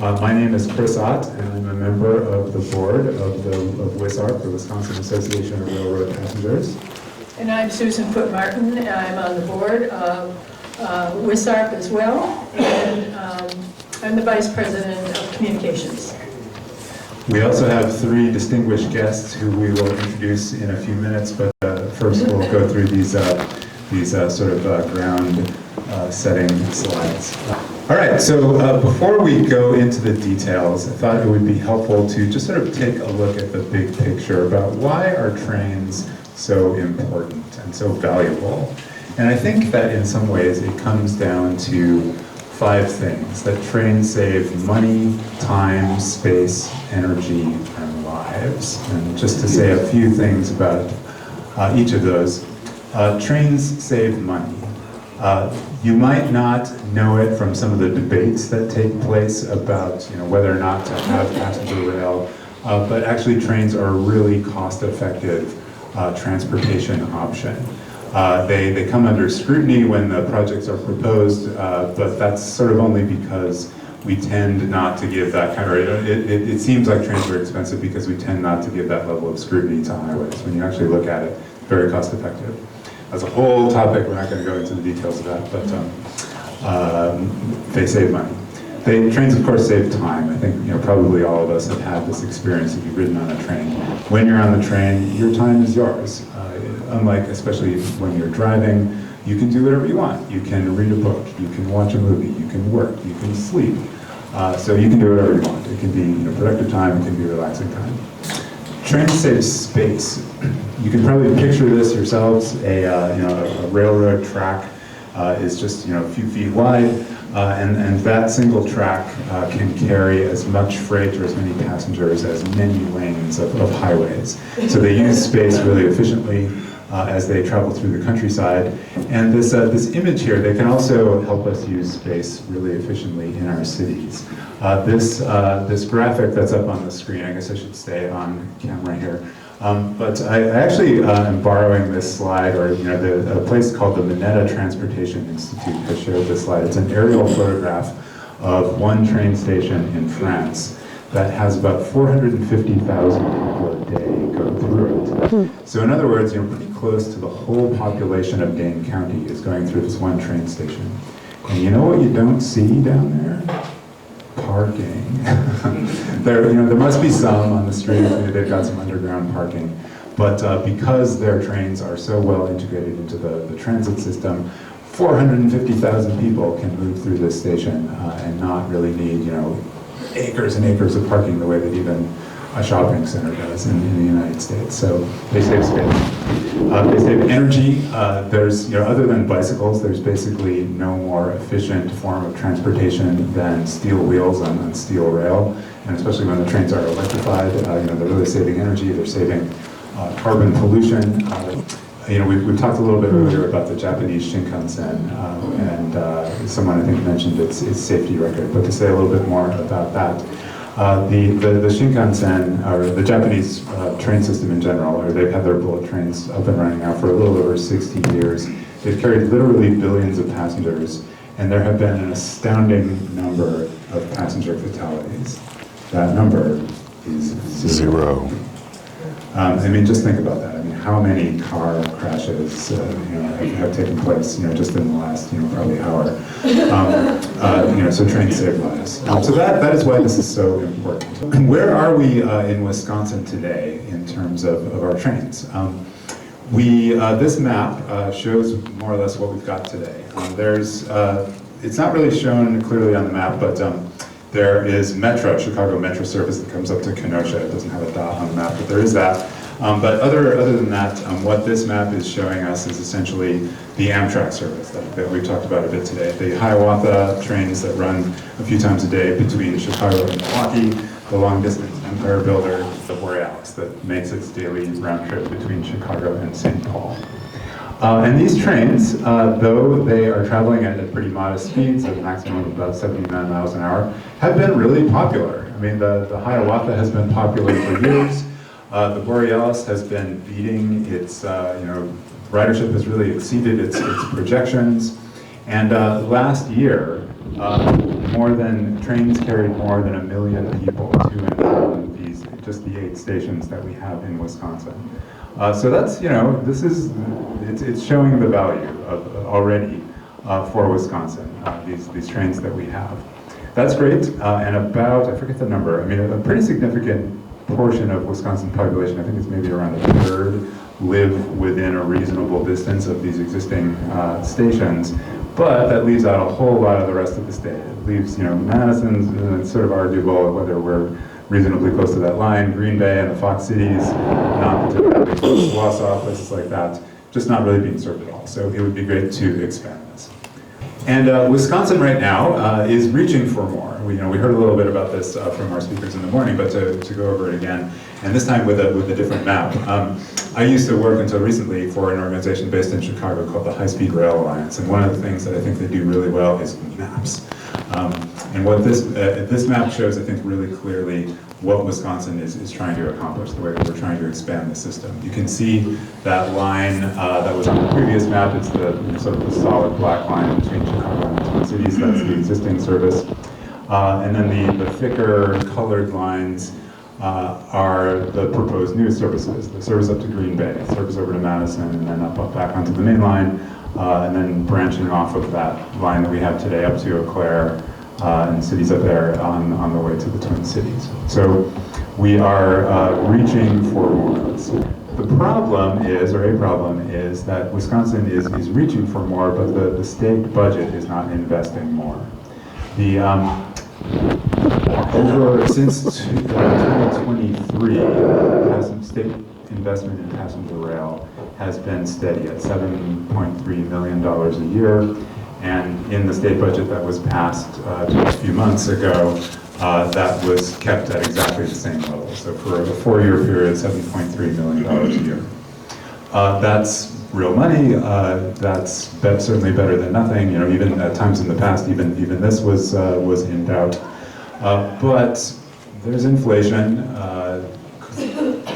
My name is Chris Ott, and I'm a member of the board of WisARP, the Wisconsin Association of Railroad Passengers. And I'm Susan Foote-Martin, and I'm on the board of WisARP as well, and I'm the Vice President of Communications. We also have three distinguished guests who we will introduce in a few minutes, but first we'll go through these sort of ground setting slides. All right, so before we go into the details, I thought it would be helpful to just sort of take a look at the big picture about why are trains so important and so valuable. And I think that in some ways it comes down to 5 things: that trains save money, time, space, energy, and lives. And just to say a few things about each of those, trains save money. You might not know it from some of the debates that take place about whether or not to have passenger rail, but actually trains are a really cost-effective transportation option. They come under scrutiny when the projects are proposed, but that's sort of only because we tend not to give that kind of, it seems like trains are expensive because we tend not to give that level of scrutiny to highways. When you actually look at it, very cost-effective. As a whole topic, we're not going to go into the details of that, but they save money. Trains, of course, save time. I think probably all of us have had this experience if you've ridden on a train. When you're on the train, your time is yours. Unlike, especially when you're driving, you can do whatever you want. You can read a book, you can watch a movie, you can work, you can sleep. So you can do whatever you want. It can be productive time, it can be relaxing time. Trains save space. You can probably picture this yourselves. A railroad track is just a few feet wide, and that single track can carry as much freight or as many passengers as many lanes of highways. So they use space really efficiently as they travel through the countryside. And this image here, they can also help us use space really efficiently in our cities. This graphic that's up on the screen, I guess I should stay on camera here. But I actually am borrowing this slide, or a place called the Monoma Transportation Institute has shared this slide. It's an aerial photograph of one train station in France that has about 450,000 people a day go through it. So in other words, pretty close to the whole population of Dane County is going through this one train station. And you know what you don't see down there? Parking. There must be some on the street. They've got some underground parking, but because their trains are so well integrated into the transit system, 450,000 people can move through this station and not really need acres and acres of parking the way that even a shopping center does in the United States. So they save space. They save energy. There's, other than bicycles, there's basically no more efficient form of transportation than steel wheels on steel rail. And especially when the trains are electrified, they're really saving energy. They're saving carbon pollution. We've talked a little bit earlier about the Japanese Shinkansen, and someone I think mentioned its safety record. But to say a little bit more about that, the Shinkansen, or the Japanese train system in general, or they've had their bullet trains up and running now for a little over 60 years. They've carried literally billions of passengers, and there have been an astounding number of passenger fatalities. That number is zero. Just think about that. How many car crashes have taken place just in the last probably hour. So trains save lives. So that is why this is so important. Where are we in Wisconsin today in terms of our trains? This map shows more or less what we've got today. It's not really shown clearly on the map, but there is Metro, Chicago Metro service that comes up to Kenosha. It doesn't have a dot on the map, but there is that. But other than that, what this map is showing us is essentially the Amtrak service that we talked about a bit today. The Hiawatha trains that run a few times a day between Chicago and Milwaukee, the long-distance Empire Builder, the Borealis that makes its daily round trip between Chicago and St. Paul. And these trains, though they are traveling at pretty modest speeds, at a maximum of about 79 miles an hour, have been really popular. The Hiawatha has been popular for years. The Borealis has been beating its, ridership has really exceeded its projections. And last year, trains carried more than 1 million people to and from just the 8 stations that we have in Wisconsin. So that's, it's showing the value of already for Wisconsin, these trains that we have. That's great, and about, I forget the number, I mean, a pretty significant portion of Wisconsin population, I think it's maybe around a third, live within a reasonable distance of these existing stations, but that leaves out a whole lot of the rest of the state. It leaves, Madison's it's sort of arguable whether we're reasonably close to that line. Green Bay and the Fox cities, not particularly close to Wausau, places like that, just not really being served at all. So it would be great to expand this. And Wisconsin right now is reaching for more. We heard a little bit about this from our speakers in the morning, but to go over it again, and this time with a different map. I used to work until recently for an organization based in Chicago called the High Speed Rail Alliance, and one of the things that I think they do really well is maps. And what this map shows, I think, really clearly what Wisconsin is trying to accomplish, the way that we're trying to expand the system. You can see that line that was on the previous map. It's the sort of the solid black line between Chicago and the Twin Cities. That's the existing service. And then the thicker colored lines are the proposed new services. The service up to Green Bay, service over to Madison, and then up back onto the main line, and then branching off of that line that we have today up to Eau Claire, and cities up there on the way to the Twin Cities. So we are reaching for more of this. The problem is that Wisconsin is reaching for more, but the state budget is not investing more. Since 2023, state investment in passenger rail has been steady at $7.3 million a year. And in the state budget that was passed just a few months ago, that was kept at exactly the same level. So for a 4-year period, $7.3 million a year. That's real money. That's certainly better than nothing. Even at times in the past, even this was in doubt. But there's inflation.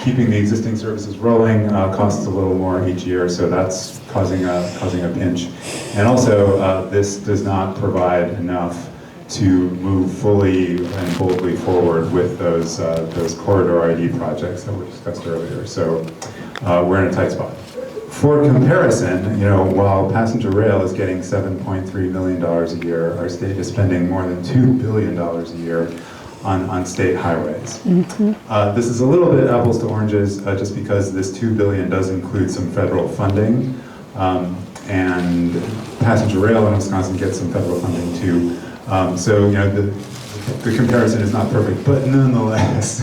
Keeping the existing services rolling costs a little more each year, so that's causing a pinch. And also, this does not provide enough to move fully and boldly forward with those corridor ID projects that were discussed earlier. So we're in a tight spot. For comparison, while passenger rail is getting $7.3 million a year, our state is spending more than $2 billion a year on state highways. Mm-hmm. This is a little bit apples to oranges, just because this $2 billion does include some federal funding, and passenger rail in Wisconsin gets some federal funding too. So the comparison is not perfect, but nonetheless,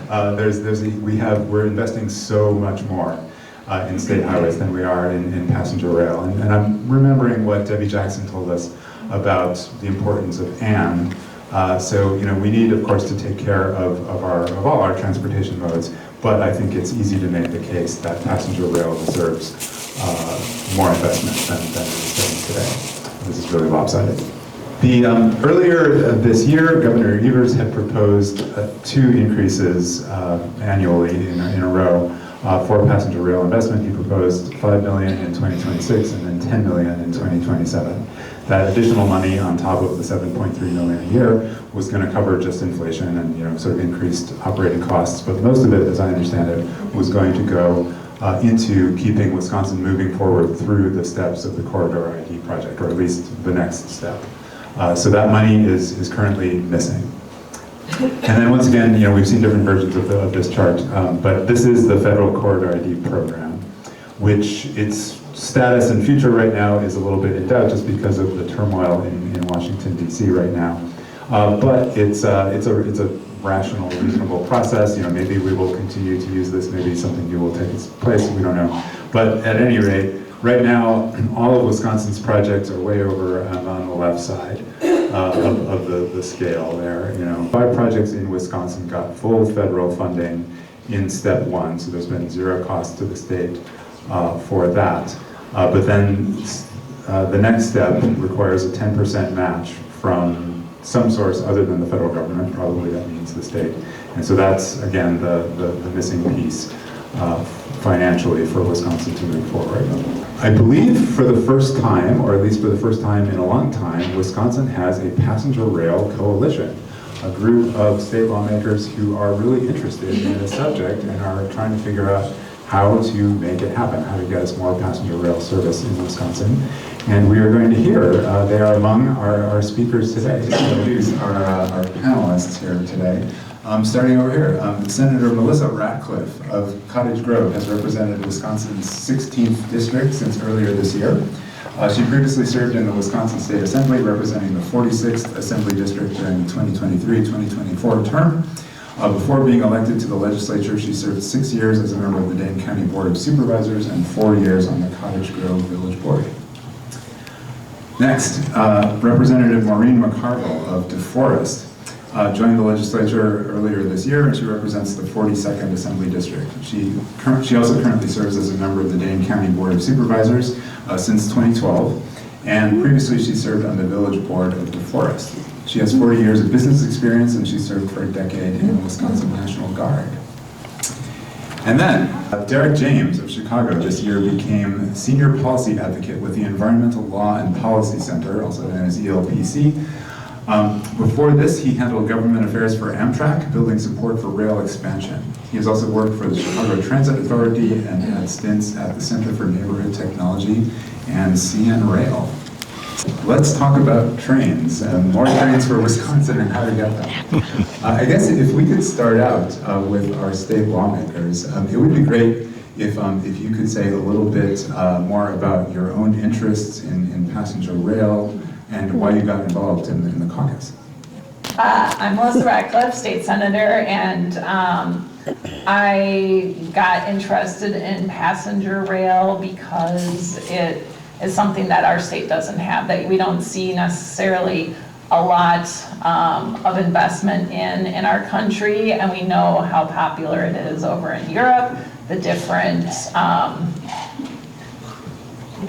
we're investing so much more in state highways than we are in passenger rail. And I'm remembering what Debbie Jackson told us about the importance of and. So we need, of course, to take care of all our transportation modes, but I think it's easy to make the case that passenger rail deserves more investment than it is getting today. This is really lopsided. Earlier this year, Governor Evers had proposed 2 increases annually in a row for passenger rail investment. He proposed $5 million in 2026 and then $10 million in 2027. That additional money on top of the $7.3 million a year was going to cover just inflation and sort of increased operating costs, but most of it, as I understand it, was going to go into keeping Wisconsin moving forward through the steps of the Corridor ID project, or at least the next step. So that money is currently missing. And then once again, we've seen different versions of this chart, but this is the federal Corridor ID program, which its status and future right now is a little bit in doubt just because of the turmoil in Washington, D.C. right now. But it's a rational, reasonable process. Maybe we will continue to use this. Maybe something new will take its place. We don't know. But at any rate, right now, all of Wisconsin's projects are way over on the left side of the scale there. 5 projects in Wisconsin got full federal funding in step 1, so there's been 0 cost to the state for that. But then the next step requires a 10% match from some source other than the federal government. Probably that means the state. And so that's, again, the missing piece. financially for Wisconsin to move forward. I believe for the first time, or at least for the first time in a long time, Wisconsin has a passenger rail coalition, a group of state lawmakers who are really interested in the subject and are trying to figure out how to make it happen, how to get us more passenger rail service in Wisconsin. And we are going to hear, they are among our speakers today. So these are our panelists here today. Starting over here, Senator Melissa Ratcliff of Cottage Grove has represented Wisconsin's 16th district since earlier this year. She previously served in the Wisconsin State Assembly, representing the 46th Assembly District during the 2023-2024 term. Before being elected to the legislature, she served 6 years as a member of the Dane County Board of Supervisors and 4 years on the Cottage Grove Village Board. Next, Representative Maureen McCarville of DeForest joined the legislature earlier this year, and she represents the 42nd Assembly District. She also currently serves as a member of the Dane County Board of Supervisors since 2012, and previously she served on the Village Board of DeForest. She has 40 years of business experience, and she served for a decade in the Wisconsin National Guard. And then, Derrick James of Chicago this year became Senior Policy Advocate with the Environmental Law and Policy Center, also known as ELPC. Before this, he handled government affairs for Amtrak, building support for rail expansion. He has also worked for the Chicago Transit Authority and had stints at the Center for Neighborhood Technology and CN Rail. Let's talk about trains, more trains for Wisconsin and how to get them. I guess if we could start out with our state lawmakers, it would be great if you could say a little bit more about your own interests in passenger rail and why you got involved in the caucus. I'm Melissa Ratcliff, state senator, and I got interested in passenger rail because it is something that our state doesn't have, that we don't see necessarily a lot of investment in our country, and we know how popular it is over in Europe, the different,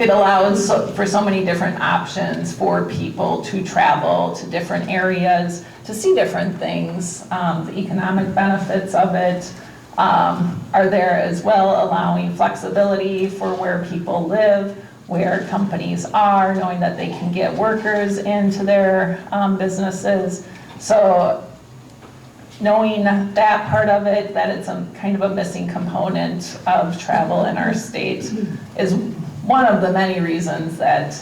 it allows for so many different options for people to travel to different areas, to see different things. The economic benefits of it are there as well, allowing flexibility for where people live, where companies are, knowing that they can get workers into their businesses. So knowing that part of it, that it's a kind of a missing component of travel in our state is one of the many reasons that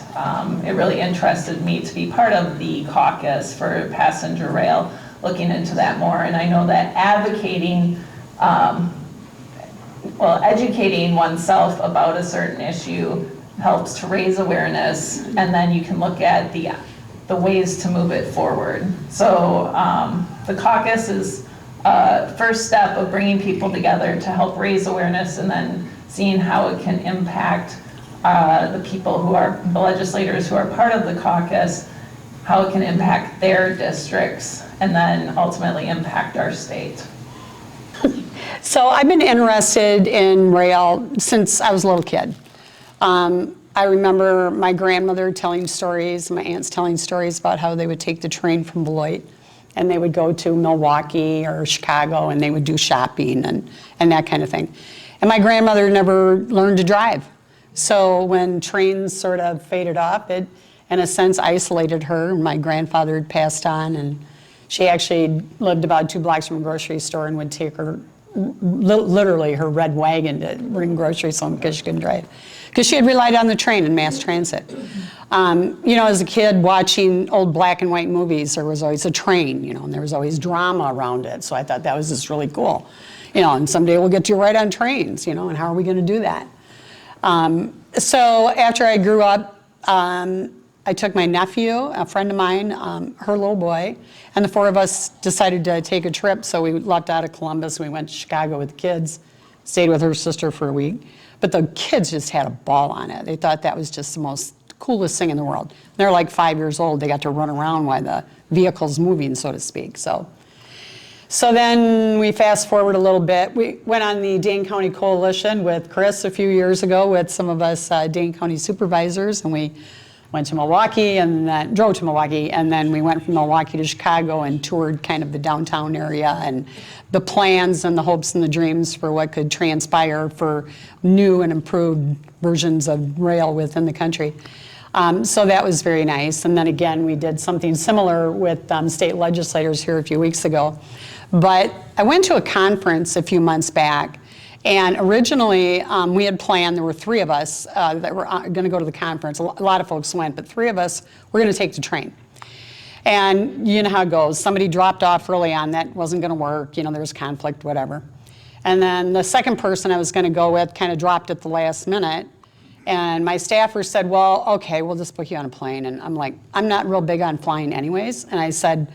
it really interested me to be part of the caucus for passenger rail, looking into that more. And I know that advocating, educating oneself about a certain issue helps to raise awareness, and then you can look at the ways to move it forward. So the caucus is a first step of bringing people together to help raise awareness, and then seeing how it can impact the people who are, the legislators who are part of the caucus, how it can impact their districts, and then ultimately impact our state. So I've been interested in rail since I was a little kid. I remember my grandmother telling stories, my aunts telling stories about how they would take the train from Beloit and they would go to Milwaukee or Chicago and they would do shopping and that kind of thing. And my grandmother never learned to drive. So when trains sort of faded off, it in a sense isolated her. My grandfather had passed on, and she actually lived about 2 blocks from a grocery store and would take her, literally her red wagon to bring groceries home because she couldn't drive. Because she had relied on the train and mass transit. You know, as a kid watching old black and white movies, there was always a train, you know, and there was always drama around it. So I thought that was just really cool. You know, and someday we'll get to ride on trains, you know, and how are we going to do that? So after I grew up, I took my nephew, a friend of mine, her little boy, and the 4 of us decided to take a trip. So we left out of Columbus, we went to Chicago with the kids, stayed with her sister for a week. But the kids just had a ball on it. They thought that was just the most coolest thing in the world. They're like 5 years old. They got to run around while the vehicle's moving, so to speak. So then we fast forward a little bit. We went on the Dane County Coalition with Chris a few years ago with some of us Dane County supervisors, and we went to Milwaukee and then drove to Milwaukee, and then we went from Milwaukee to Chicago and toured kind of the downtown area and the plans and the hopes and the dreams for what could transpire for new and improved versions of rail within the country. So that was very nice. And then again, we did something similar with state legislators here a few weeks ago. But I went to a conference a few months back, and originally we had planned, there were 3 of us that were going to go to the conference. A lot of folks went, but 3 of us were going to take the train. And you know how it goes. Somebody dropped off early on, that wasn't going to work, there was conflict, whatever. And then the second person I was going to go with kind of dropped at the last minute. And my staffer said, well, okay, we'll just book you on a plane. And I'm like, I'm not real big on flying anyways. And I said,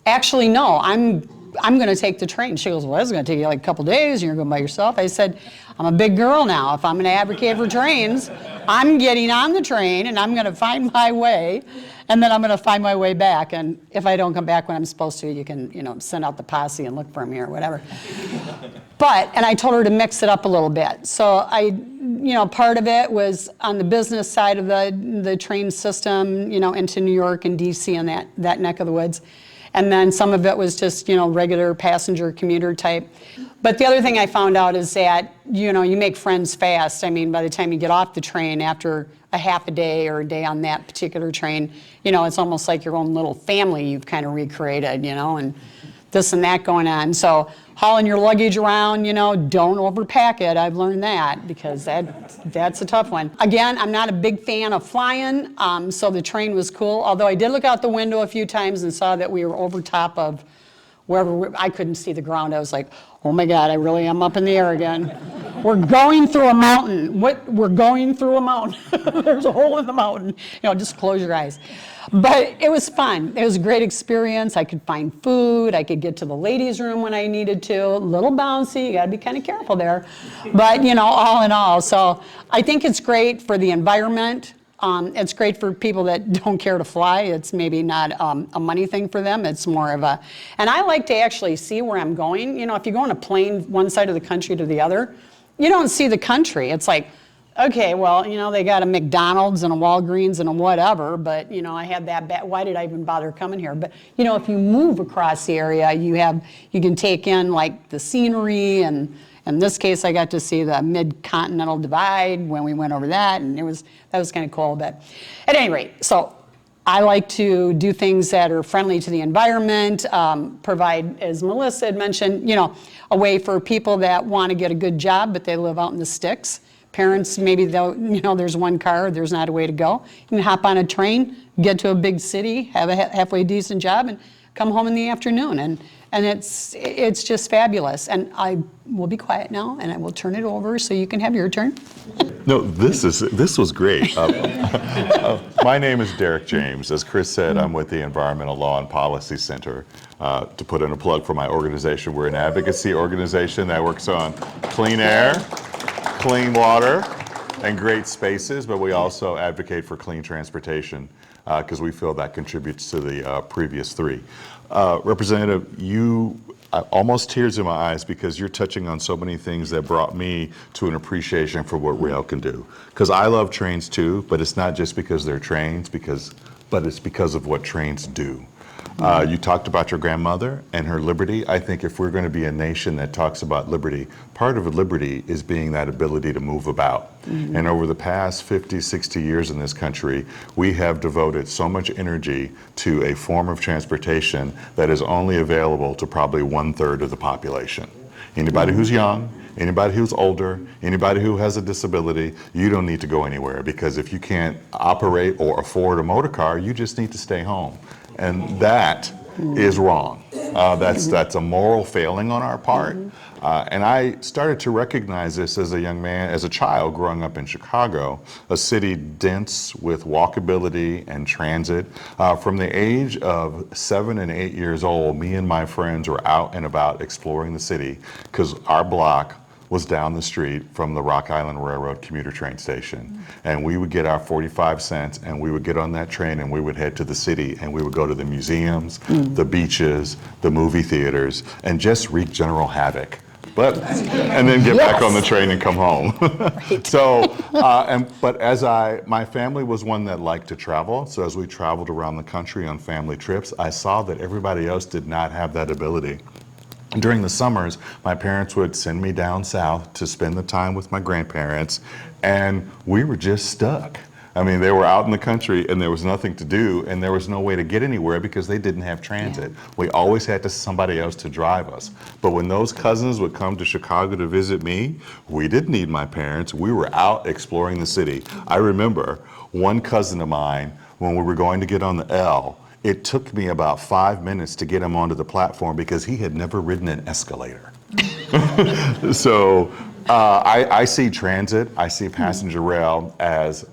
actually, no, I'm going to take the train. She goes, well, it's going to take you like a couple days, and you're going by yourself. I said, I'm a big girl now. If I'm going to advocate for trains, I'm getting on the train, and I'm going to find my way, and then I'm going to find my way back. And if I don't come back when I'm supposed to, you can, send out the posse and look for me or whatever. And I told her to mix it up a little bit. So part of it was on the business side of the train system, into New York and DC and that neck of the woods. And then some of it was just, regular passenger commuter type. But the other thing I found out is that, you make friends fast. I mean, by the time you get off the train after a half a day or a day on that particular train, it's almost like your own little family you've kind of recreated, and this and that going on. So hauling your luggage around, don't overpack it. I've learned that because that's a tough one. Again, I'm not a big fan of flying, so the train was cool. Although I did look out the window a few times and saw that we were over top of wherever I couldn't see the ground. I was like, oh my God, I really am up in the air again. We're going through a mountain. We're going through a mountain. There's a hole in the mountain. Just close your eyes. But it was fun. It was a great experience. I could find food. I could get to the ladies' room when I needed to. A little bouncy. You got to be kind of careful there. But, all in all. So I think it's great for the environment. It's great for people that don't care to fly. It's maybe not a money thing for them. It's more of a, and I like to actually see where I'm going. If you go on a plane one side of the country to the other, you don't see the country. It's like, okay, well, they got a McDonald's and a Walgreens and a whatever, but, I had that why did I even bother coming here? But, if you move across the area, you can take in like the scenery, and in this case, I got to see the Mid-Continental Divide when we went over that, and that was kind of cool. But at any rate, so I like to do things that are friendly to the environment, provide, as Melissa had mentioned, a way for people that want to get a good job, but they live out in the sticks. Parents, maybe there's one car, there's not a way to go. You can hop on a train, get to a big city, have a halfway decent job, and come home in the afternoon. And it's just fabulous. And I will be quiet now, and I will turn it over so you can have your turn. No, this was great. My name is Derrick James. As Chris said, I'm with the Environmental Law and Policy Center. To put in a plug for my organization, we're an advocacy organization that works on clean air, clean water, and great spaces, but we also advocate for clean transportation because we feel that contributes to the previous 3. Representative, you almost tears in my eyes because you're touching on so many things that brought me to an appreciation for what rail can do. Because I love trains too, but it's not just because they're trains, but it's because of what trains do. You talked about your grandmother and her liberty. I think if we're going to be a nation that talks about liberty, part of liberty is being that ability to move about. And over the past 50, 60 years in this country, we have devoted so much energy to a form of transportation that is only available to probably 1/3 of the population. Anybody who's young, anybody who's older, anybody who has a disability, you don't need to go anywhere, because if you can't operate or afford a motor car, you just need to stay home. And that is wrong. That's a moral failing on our part. And I started to recognize this as a young man, as a child growing up in Chicago, a city dense with walkability and transit. From the age of 7 and 8 years old, me and my friends were out and about exploring the city because our block was down the street from the Rock Island Railroad commuter train station. And we would get our 45 cents and we would get on that train and we would head to the city and we would go to the museums, the beaches, the movie theaters, and just wreak general havoc but, and then get back on the train and come home. So, but my family was one that liked to travel. So as we traveled around the country on family trips, I saw that everybody else did not have that ability. During the summers, my parents would send me down south to spend the time with my grandparents, and we were just stuck. I mean, they were out in the country and there was nothing to do and there was no way to get anywhere because they didn't have transit. We always had somebody else to drive us. But when those cousins would come to Chicago to visit me, we didn't need my parents. We were out exploring the city. I remember one cousin of mine, when we were going to get on the L, it took me about 5 minutes to get him onto the platform because he had never ridden an escalator. So I see transit, I see passenger rail as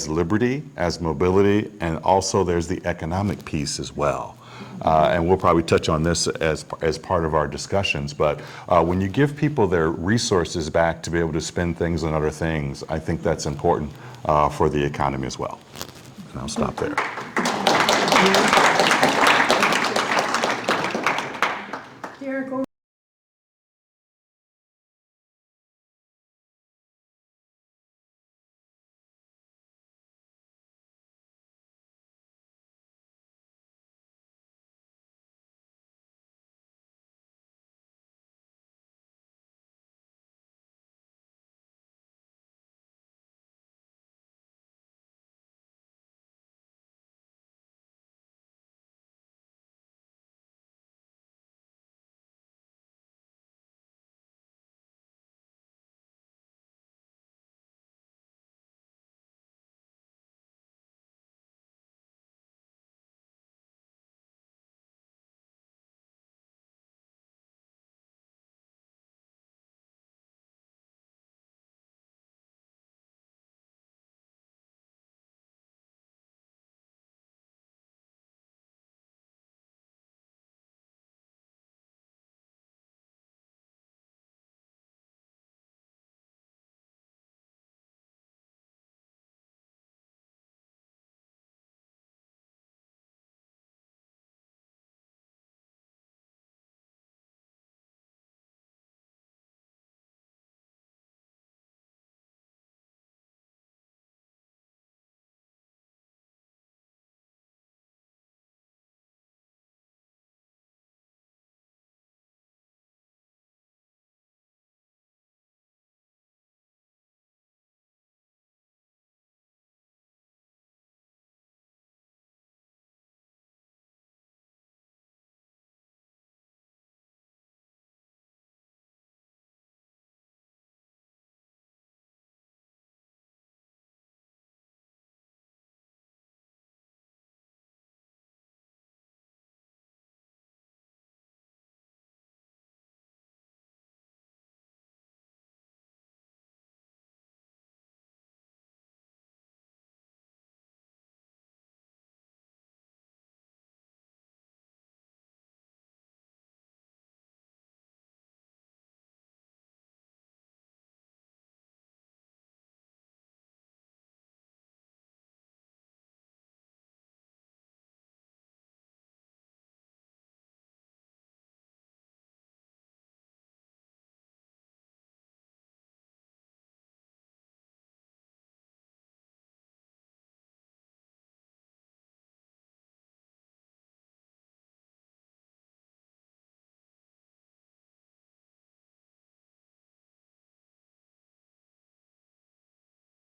liberty, as mobility, and also there's the economic piece as well. And we'll probably touch on this as part of our discussions, but when you give people their resources back to be able to spend things on other things, I think that's important for the economy as well. And I'll stop there. Derrick,